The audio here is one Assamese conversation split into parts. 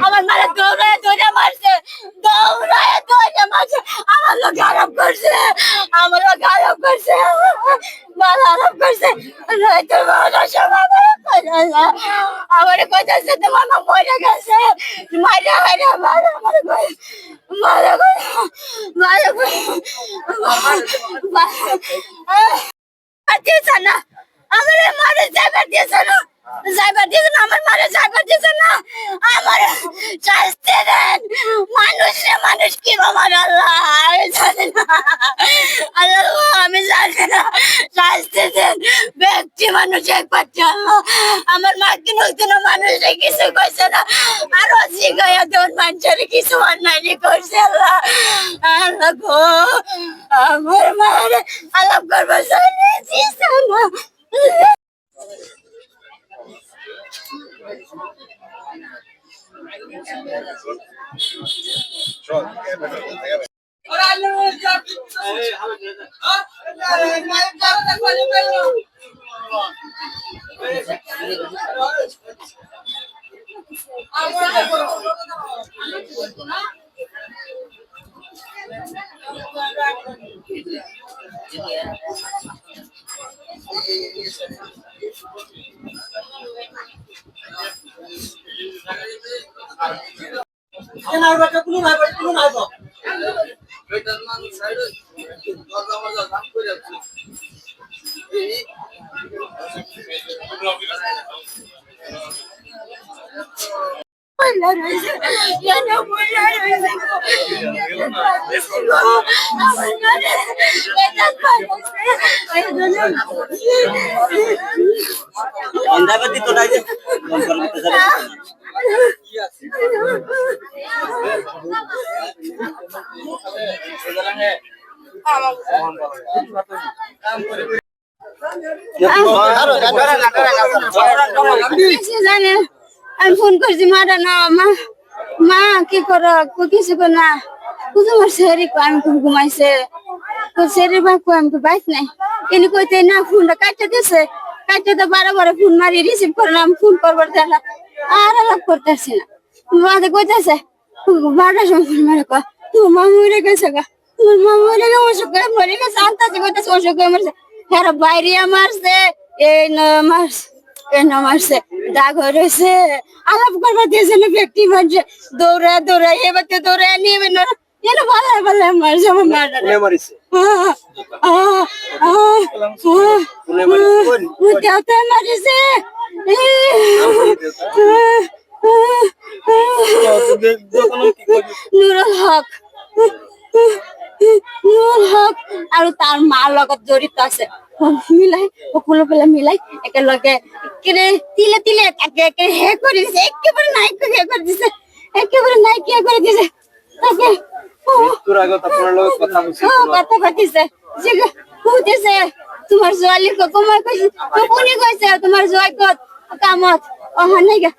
আমার মারা দৌড়ায় দৌড়ে মারছে, দৌড়ায় দৌড়ে মারছে, আমার লোক খারাপ করছে, আমার লোক খারাপ করছে, মাল খারাপ করছে। আমার কোথাছে তোমার মা মরে গেছে, মারা মারা মারা মারা মারা মারা দিয়েছে না, আমার মারে যাইবার দিয়েছে না, যাইবার দিয়েছে না, আমার মারে যাইবার দিয়েছে না, আমার শাস্তি দেন। মানুষ রে মানুষ কি আমার আল্লাহ আমি জানি না, আল্লাহ আমি জানি না, শাস্তি দেন। ব্যক্তি মানুষ একবার আল্লাহ আমার মা কিনো মানুষে কিছু কইছে না, আরো শিখাইয়া দেন মানুষের কিছু অন্যায় করছে আল্লাহ। আল্লাহ গো আমার মারে আলাপ করবার দিয়েছে না। আমি ফোন করছি মারা না, মা মা কি করো কিছু না, তোমার শরীর আমি খুব ঘুমাইছে, শরীর বাকু আমি বাইক নাই এনে কইতে না, ফোনটা কাটতে দিছে, কাটতে তো বারে ফোন মারি রিসিভ করলাম, ফোন করবার দেখা আর আলাপ করতেছি না, মাঝে কইতেছে 12টার সময় ফোন মারে কয় তোমার মা মরে গেছে গা, তোমার মা মরে গেছে, অসুখ করে মরে গেছে, আনতাছে কইতেছে অসুখ করে মরেছে, হ্যাঁ বাইরে মারছে এই মারছে দাগ হয়ে রয়েছে, আলাপ করবার দিয়েছে না, ব্যক্তি মারছে দৌড়া এবার দৌড়া নিয়ে ভালো মারছে আমার মাটা মারিছে নুরুল হক আৰু তাৰ মাৰ লগত জড়িত আছে, মিলাই সকলো পেলাই মিলাই একেলগে তিলে তিলে তাকে হে কৰি দিছে, একেবাৰে নাইকিয়া কৰি দিছে, একেবাৰে নাইকিয়া কৰি দিছে। তাকে কথা পাতিছে, সুধিছে তোমাৰ ছোৱালী কমাই কৈছে, কোনে কৈছে তোমাৰ জোৱাই ক'ত কামত অহা নাই গা,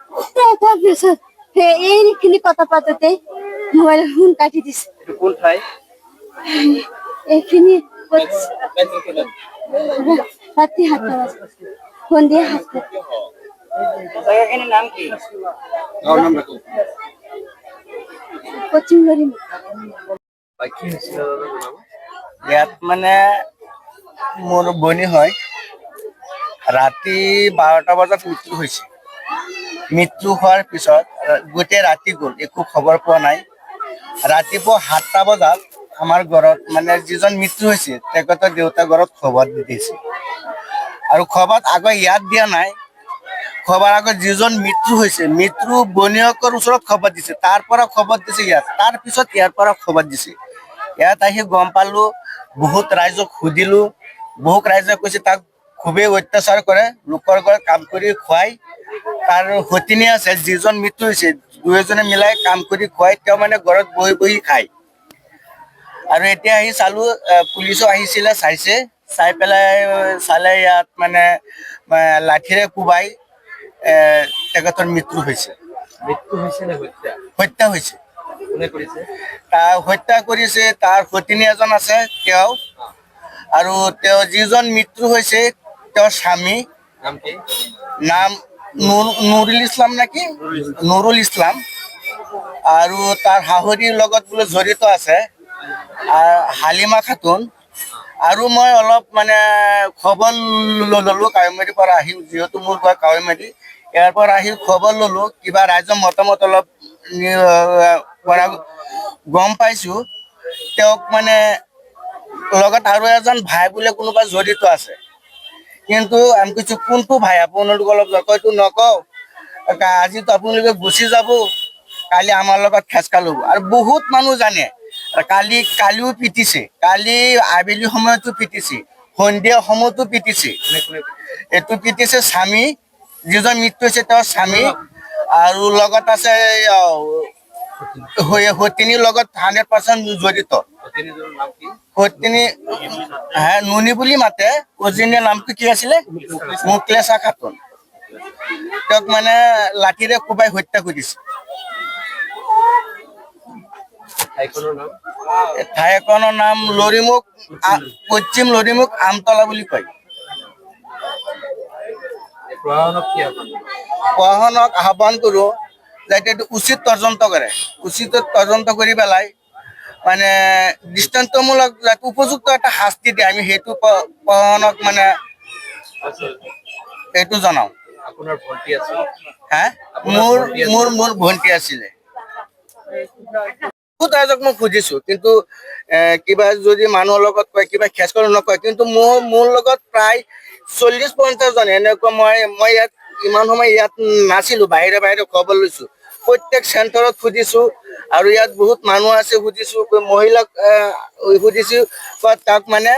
তাৰপিছত এইখিনি কথা পাতোতে মোবাইল ফোন কাটি দিছে। এইখিনি ৰাত্ৰি 7টা বাজে ফোন দিয়ে হাসতে। নাম কি? ইয়াত মানে মোৰ বনি হয়, ৰাতি 12টা বজাত মৃত্যু হৈছে। মৃত্যু হোৱাৰ পিছত গোটেই ৰাতি গ'ল, একো খবৰ পোৱা নাই। ৰাতিপুৱা 7টা বজাত আমাৰ ঘৰত মানে যিজন মৃত্যু হৈছে তেখেতৰ দেউতা ঘৰত খবৰ দি দিছে, আৰু খবৰ আগত ইয়াত দিয়া নাই, খবৰ আগত যিজন মৃত্যু হৈছে মৃত্যু বনীয়কৰ ওচৰত খবৰ দিছে, তাৰ পৰা খবৰ দিছে ইয়াত, তাৰ পিছত ইয়াৰ পৰা খবৰ দিছে। ইয়াত আহি গম পালো, বহুত ৰাইজক সুধিলো, বহুত ৰাইজে কৈছে তাক খুবেই অত্যাচাৰ কৰে, লোকৰ ঘৰত কাম কৰি খুৱাই, তাৰ সতিনী আছে যিজন মৃত্যু হৈছে দুয়োজনে মিলাই কাম কৰি খুৱাই, তেওঁ মানে ঘৰত বহি বহি খায়। আৰু এতিয়া আহি চালো, পুলিচো আহিছিলে, চাইছে, চাই পেলাই চালে ইয়াত মানে লাঠিৰে কোবাই তেখেতৰ মৃত্যু হৈছে। মৃত্যু হৈছে নে হত্যা? হত্যা হৈছে। কোনে কৰিছে? তাৰ হত্যা কৰিছে তাৰ সতিনী এজন আছে তেওঁ, আৰু তেওঁ যিজন মৃত্যু হৈছে তেওঁৰ স্বামী নাম কি? নাম নুৰুল ইছলাম নেকি, নুৰুল ইছলাম, আৰু তাৰ শাহুৰিৰ লগত বোলে জড়িত আছে হালিমা খাতুন। আৰু মই অলপ মানে খবৰ ল'লোঁ কাৱৈমাৰীৰ পৰা আহি, যিহেতু মোৰ ঘৰ কাৱৈমাৰী, ইয়াৰ পৰা আহি খবৰ ল'লোঁ, কিবা ৰাইজৰ মতামত অলপ পৰা গম পাইছোঁ তেওঁক মানে লগত আৰু এজন ভাই বোলে কোনোবা জড়িত আছে। কিন্তু আমি কৈছো কোনটো ভাই, আপোনালোক অলপ হয়তো নকওঁ, আজিতো আপোনালোকে গুচি যাব, কালি আমাৰ লগত খেচকা ল'ব। আৰু বহুত মানুহ জানে, কালিও পিটিছে, কালি আবেলি সময়তো পিটিছে, সন্ধিয়া সময়তো পিটিছে। কোনে কোনে? এইটো পিটিছে স্বামী, যিজন মৃত্যু হৈছে তেওঁৰ স্বামী, আৰু লগত আছে সতিনীৰ লগত 100% জড়িত। সতিনীজনৰ নাম কি? সতিনী নুনি বুলি মাতে, অৰিজিনেল নামটো কি আছিলে? মুকলেছা খাতুন। তেওঁক মানে লাঠিৰে কোবাই হত্যা কৰিছে। ঠাইখনৰ নাম? ঠাইখনৰ নাম লৰিমুখ, পশ্চিম লৰিমুখ আমতলা বুলি কয়। প্ৰশাসনক কি আহ্বান? প্ৰশাসনক আহ্বান কৰোঁ যাতে এইটো উচিত তদন্ত কৰে, উচিত তদন্ত কৰি পেলাই মানে দৃষ্টান্তমূলক যাতে উপযুক্ত এটা শাস্তি দিয়ে, আমি সেইটো প্ৰশাসনক মানে এইটো জনাওঁ। আপোনাৰ ভণ্টি আছে? হা, মোৰ ভণ্টি আছিলে। বহুত ৰাইজক মই খুজিছো, কিন্তু কিবা যদি মানুহৰ লগত কয় কিবা খেচকৰ নকয়, কিন্তু মোৰ লগত প্ৰায় 40-50 জন এনেকুৱা। মই ইয়াত ইমান সময় ইয়াত নাছিলো, বাহিৰে বাহিৰে খবৰ লৈছো, প্ৰত্যেক চেণ্টাৰত সুধিছো, আৰু ইয়াত বহুত মানুহ আছে সুধিছো, মহিলাক সুধিছো, তাক মানে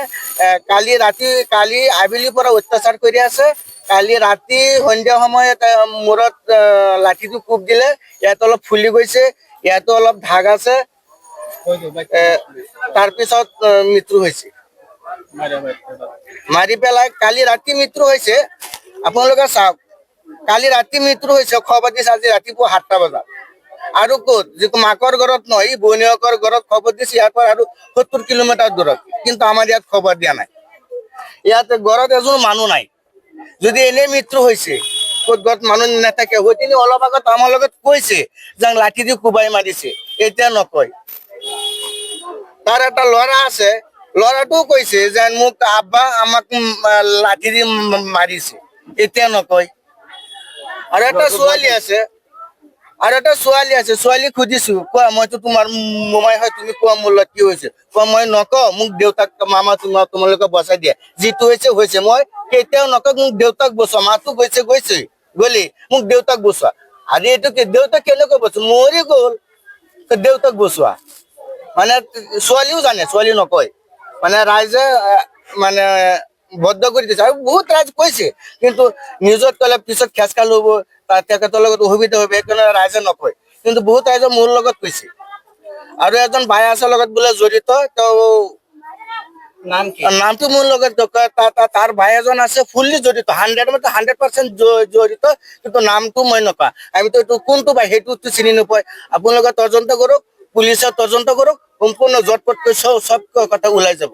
কালি আবেলিৰ পৰা অত্যাচাৰ কৰি আছে। কালি ৰাতি সন্ধিয়া সময়ত মূৰত লাঠিটো কোব দিলে, ইয়াত অলপ ফুলি গৈছে, ইয়াতো অলপ ভাগ আছে, তাৰপিছত মৃত্যু হৈছে। মাৰি পেলাই কালি ৰাতি মৃত্যু হৈছে। আপোনালোকে চাওক, কালি ৰাতি মৃত্যু হৈছে, খবৰ দিছে আজি ৰাতিপুৱা 7টা বজাত। আৰু ক'ত, যিটো মাকৰ ঘৰত নহয়, ই বনীয়েকৰ ঘৰত খবৰ দিছে, ইয়াৰ পৰা আৰু 70 কিলোমিটাৰ দূৰত, কিন্তু আমাৰ ইয়াত খবৰ দিয়া নাই। ইয়াত ঘৰত এজন মানুহ নাই, যদি এনেই মৃত্যু হৈছে, ক'ত ঘৰত মানুহ নাথাকে। সতিনী অলপ আগত আমাৰ লগত কৈছে যে লাঠি দি কোবাই মাৰিছে, এতিয়া নকয়। তাৰ এটা ল'ৰা আছে, ল'ৰাটোও কৈছে যে মোক আব্বা আমাক লাঠি দি মাৰিছে, এতিয়া নকয়। আৰু এটা ছোৱালী আছে, ছোৱালীক সুধিছো, কোৱা মইতো তোমাৰ মোমাই হয়, তুমি কোৱা মোৰ লগত কি হৈছে? কোৱা মই নকওঁ, মোক দেউতাক মামা তোমালোকে বচাই দিয়া, যিটো হৈছে হৈছে, মই কেতিয়াও নকওঁ মোক দেউতাক বচোৱা, মাতো গৈছে গলি মোক দেউতাক বচোৱা। আজি এইটো কি দেউতাক কেনেকৈ বচোৱা, মৰি গ'ল, দেউতাক বচোৱা। মানে ছোৱালীও জানে, ছোৱালী নকয়, মানে ৰাইজে মানে বদ্ধ কৰি দিছে। আৰু বহুত ৰাইজ কৈছে, কিন্তু নিউজত ক'লে পিছত খেচকা ল'ব, তেখেতৰ লগত অসুবিধা হ'ব, সেইকাৰণে ৰাইজে নকয়। কিন্তু বহুত ৰাইজে মোৰ লগত কৈছে। আৰু এজন বাই আছে লগত বোলে জড়িত, নামটো মোৰ লগত, তাৰ ভাই এজন আছে ফুল্লি জড়িত, 100% জড়িত, কিন্তু নামটো মই নকওঁ। আমিতো এইটো কোনটো ভাই সেইটোতো চিনি নোপায়। আপোনালোকে তদন্ত কৰক, পুলিচে তদন্ত কৰক, সম্পূৰ্ণ জটপট চব কথা ওলাই যাব।